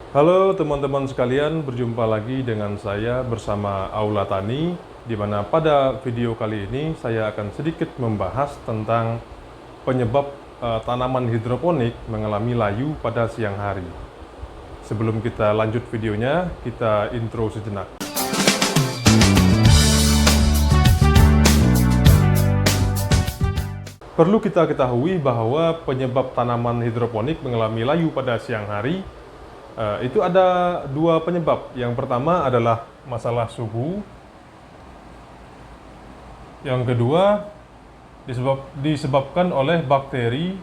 Halo teman-teman sekalian, berjumpa lagi dengan saya bersama Aula Tani, di mana pada video kali ini saya akan sedikit membahas tentang penyebab tanaman hidroponik mengalami layu pada siang hari. Sebelum kita lanjut videonya, kita intro sejenak. Perlu kita ketahui bahwa penyebab tanaman hidroponik mengalami layu pada siang hari itu ada dua penyebab. Yang pertama adalah masalah suhu. Yang kedua disebabkan oleh bakteri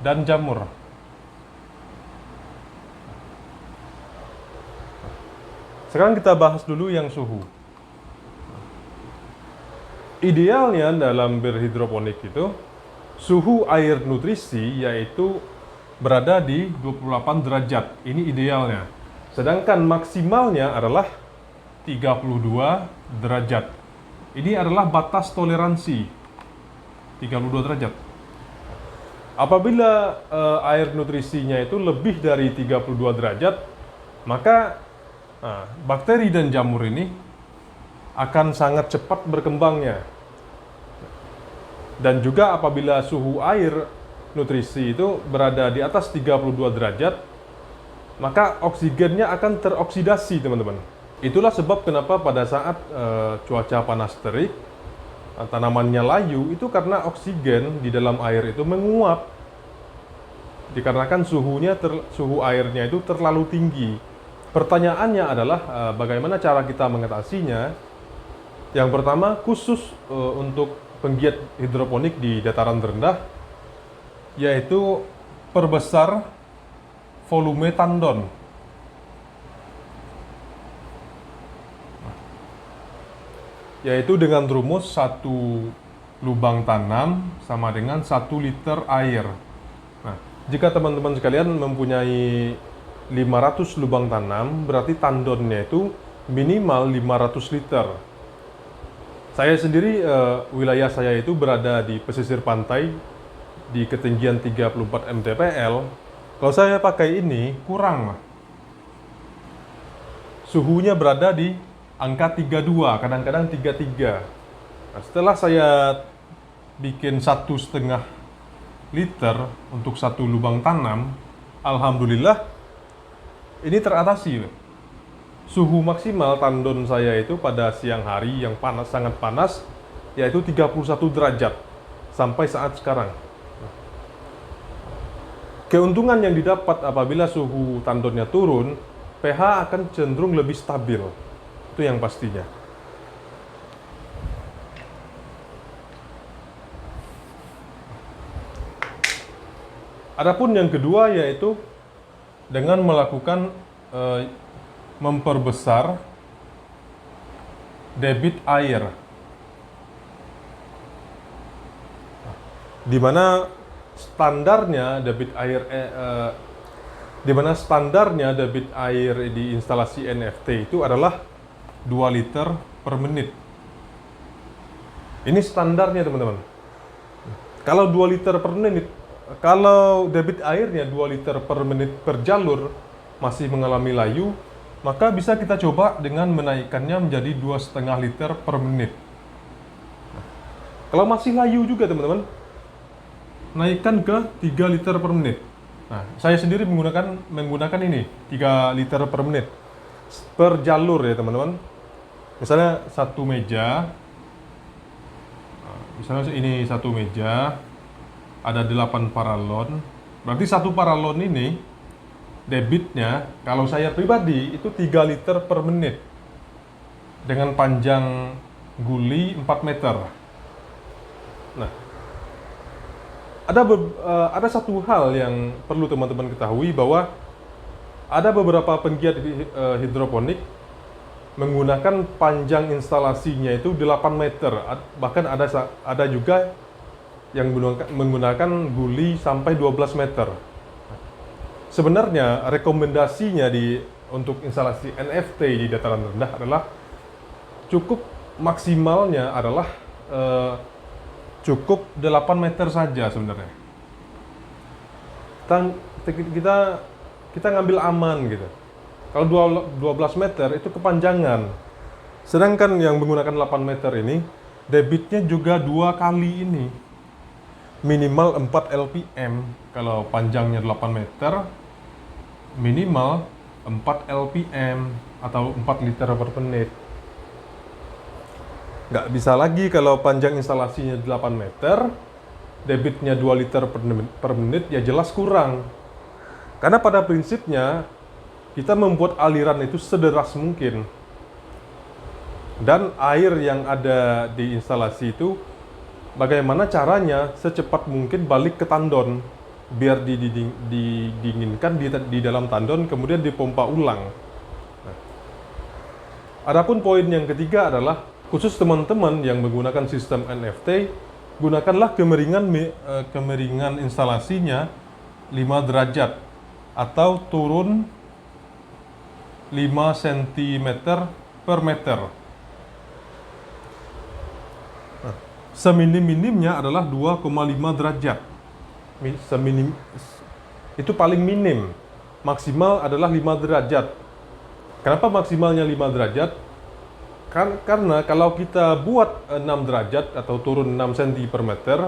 dan jamur. Sekarang kita bahas dulu yang suhu. Idealnya dalam berhidroponik itu suhu air nutrisi yaitu berada di 28 derajat. Ini idealnya. Sedangkan maksimalnya adalah 32 derajat. Ini adalah batas toleransi. 32 derajat. Apabila air nutrisinya itu lebih dari 32 derajat, maka bakteri dan jamur ini akan sangat cepat berkembangnya. Dan juga apabila suhu air nutrisi itu berada di atas 32 derajat, maka oksigennya akan teroksidasi, teman-teman. Itulah sebab kenapa pada saat cuaca panas terik, tanamannya layu, itu karena oksigen di dalam air itu menguap. Dikarenakan suhu airnya itu terlalu tinggi. Pertanyaannya adalah bagaimana cara kita mengatasinya? Yang pertama, khusus untuk penggiat hidroponik di dataran rendah, yaitu perbesar volume tandon. Yaitu dengan rumus 1 lubang tanam sama dengan 1 liter air. Nah, jika teman-teman sekalian mempunyai 500 lubang tanam, berarti tandonnya itu minimal 500 liter. Saya sendiri, wilayah saya itu berada di pesisir pantai, di ketinggian 34 mdpl. Kalau saya pakai ini, kurang. Suhunya berada di angka 32, kadang-kadang 33. Nah, setelah saya bikin 1,5 liter untuk 1 lubang tanam, alhamdulillah ini teratasi. Suhu maksimal tandon saya itu pada siang hari yang panas, sangat panas, yaitu 31 derajat sampai saat sekarang. Keuntungan yang didapat apabila suhu tandonnya turun, pH akan cenderung lebih stabil. Itu yang pastinya. Adapun yang kedua yaitu dengan melakukan memperbesar debit air. Di mana standarnya debit air di instalasi NFT itu adalah 2 liter per menit. Ini standarnya, teman-teman. Kalau 2 liter per menit, kalau debit airnya 2 liter per menit per jalur masih mengalami layu, maka bisa kita coba dengan menaikkannya menjadi 2,5 liter per menit. Kalau masih layu juga, teman-teman, naikkan ke 3 liter per menit. Nah, saya sendiri menggunakan ini 3 liter per menit per jalur ya, teman-teman. Misalnya satu meja, misalnya ini satu meja, ada 8 paralon. Berarti satu paralon ini debitnya, kalau saya pribadi itu 3 liter per menit dengan panjang guli 4 meter. Nah, ada satu hal yang perlu teman-teman ketahui, bahwa ada beberapa penggiat hidroponik menggunakan panjang instalasinya itu 8 meter, bahkan ada juga yang menggunakan guli sampai 12 meter. Sebenarnya rekomendasinya untuk instalasi NFT di dataran rendah adalah cukup maksimalnya adalah cukup 8 meter saja sebenarnya. kita ngambil aman gitu. Kalau 12 meter itu kepanjangan. Sedangkan yang menggunakan 8 meter ini, debitnya juga 2 kali ini. Minimal 4 LPM. Kalau panjangnya 8 meter, minimal 4 LPM atau 4 liter per menit. Nggak bisa lagi kalau panjang instalasinya 8 meter, debitnya 2 liter per menit, ya jelas kurang. Karena pada prinsipnya, kita membuat aliran itu sederas mungkin. Dan air yang ada di instalasi itu, bagaimana caranya secepat mungkin balik ke tandon, biar didinginkan di dalam tandon, kemudian dipompa ulang. Nah, adapun poin yang ketiga adalah, khusus teman-teman yang menggunakan sistem NFT, gunakanlah kemiringan instalasinya 5 derajat atau turun 5 cm per meter. Nah, seminim-minimnya adalah 2,5 derajat. Itu paling minim. Maksimal adalah 5 derajat. Kenapa maksimalnya 5 derajat? Karena kalau kita buat 6 derajat atau turun 6 cm per meter,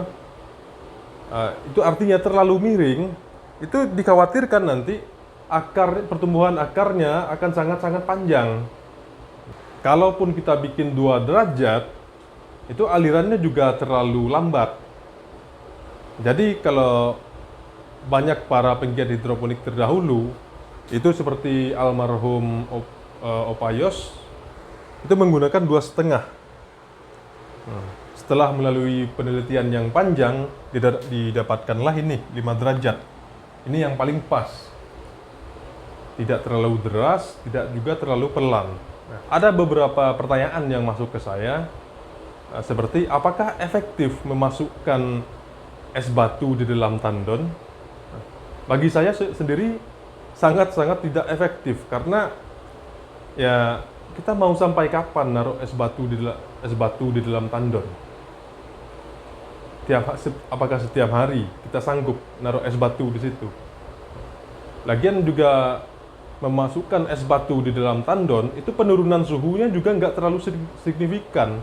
itu artinya terlalu miring. Itu dikhawatirkan nanti pertumbuhan akarnya akan sangat-sangat panjang. Kalaupun kita bikin 2 derajat, itu alirannya juga terlalu lambat. Jadi kalau banyak para penggiat hidroponik terdahulu, itu seperti almarhum Opayos, itu menggunakan 2,5. Setelah melalui penelitian yang panjang, didapatkanlah ini 5 derajat. Ini yang paling pas. Tidak terlalu deras, tidak juga terlalu pelan. Nah, ada beberapa pertanyaan yang masuk ke saya, seperti apakah efektif memasukkan es batu di dalam tandon? Nah, bagi saya sendiri sangat-sangat tidak efektif, karena ya kita mau sampai kapan naruh es batu di dalam tandon? Apakah setiap hari kita sanggup naruh es batu di situ? Lagian juga memasukkan es batu di dalam tandon, itu penurunan suhunya juga nggak terlalu signifikan.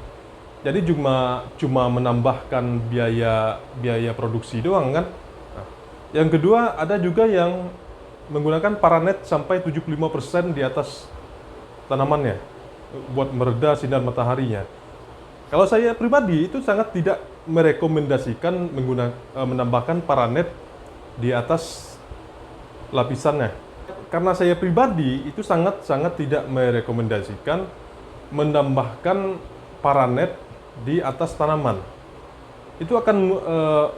Jadi cuma menambahkan biaya produksi doang kan. Nah, yang kedua, ada juga yang menggunakan paranet sampai 75% di atas tanamannya buat mereda sinar mataharinya. Kalau saya pribadi itu sangat tidak merekomendasikan menambahkan paranet di atas lapisannya. Karena saya pribadi itu sangat-sangat tidak merekomendasikan menambahkan paranet di atas tanaman. Itu akan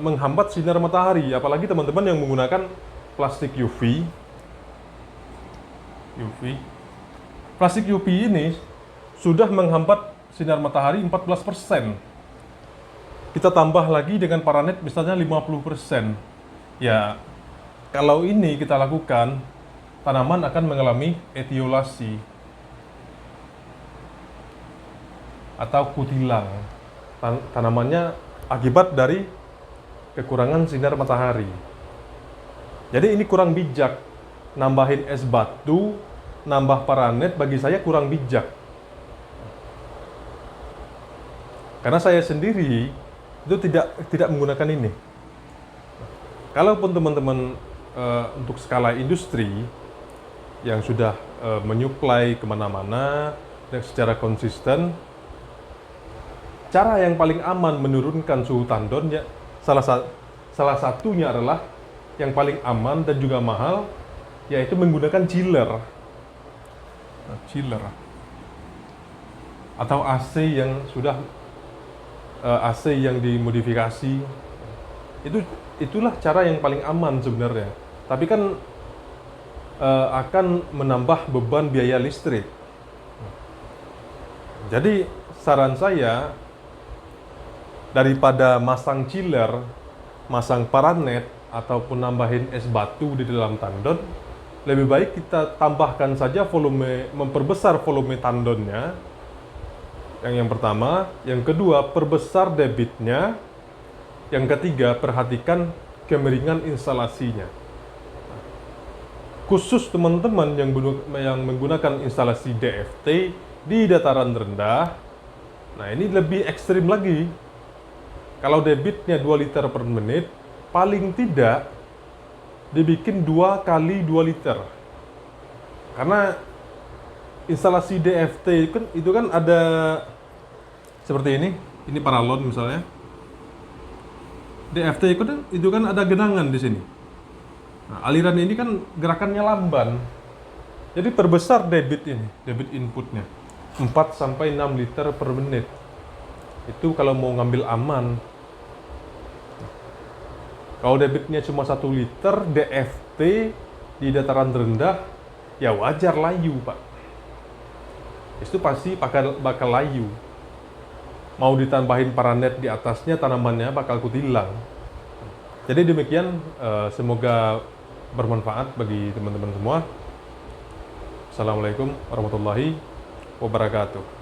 menghambat sinar matahari, apalagi teman-teman yang menggunakan plastik UV. Plastik UV ini sudah menghambat sinar matahari 14%. Kita tambah lagi dengan paranet misalnya 50%. Ya, kalau ini kita lakukan, tanaman akan mengalami etiolasi atau kutilang. Tanamannya akibat dari kekurangan sinar matahari. Jadi ini kurang bijak. Nambahin es batu, nambah paranet, bagi saya kurang bijak. Karena saya sendiri itu tidak menggunakan ini. Kalaupun teman-teman untuk skala industri yang sudah menyuplai kemana-mana dan secara konsisten, cara yang paling aman menurunkan suhu tandon, ya, salah satunya adalah yang paling aman dan juga mahal, yaitu menggunakan chiller. Chiller atau AC yang AC yang dimodifikasi. Itulah cara yang paling aman sebenarnya. Tapi kan akan menambah beban biaya listrik. Jadi saran saya, daripada masang chiller, masang paranet, ataupun nambahin es batu di dalam tandon, lebih baik kita tambahkan saja memperbesar volume tandonnya. Yang pertama, yang kedua, perbesar debitnya. Yang ketiga, perhatikan kemiringan instalasinya. khusus teman-teman yang menggunakan instalasi DFT di dataran rendah, nah ini lebih ekstrim lagi. Kalau debitnya 2 liter per menit, paling tidak dibikin 2 kali 2 liter. Karena instalasi DFT itu kan ada seperti ini paralon misalnya. DFT itu kan ada genangan di sini. Nah, aliran ini kan gerakannya lamban. Jadi perbesar debit inputnya 4 sampai 6 liter per menit. Itu kalau mau ngambil aman. Kalau debitnya cuma 1 liter, DFT di dataran rendah, ya wajar layu, Pak. Itu pasti bakal layu. Mau ditambahin paranet di atasnya, tanamannya bakal kutilang. Jadi demikian, semoga bermanfaat bagi teman-teman semua. Assalamualaikum warahmatullahi wabarakatuh.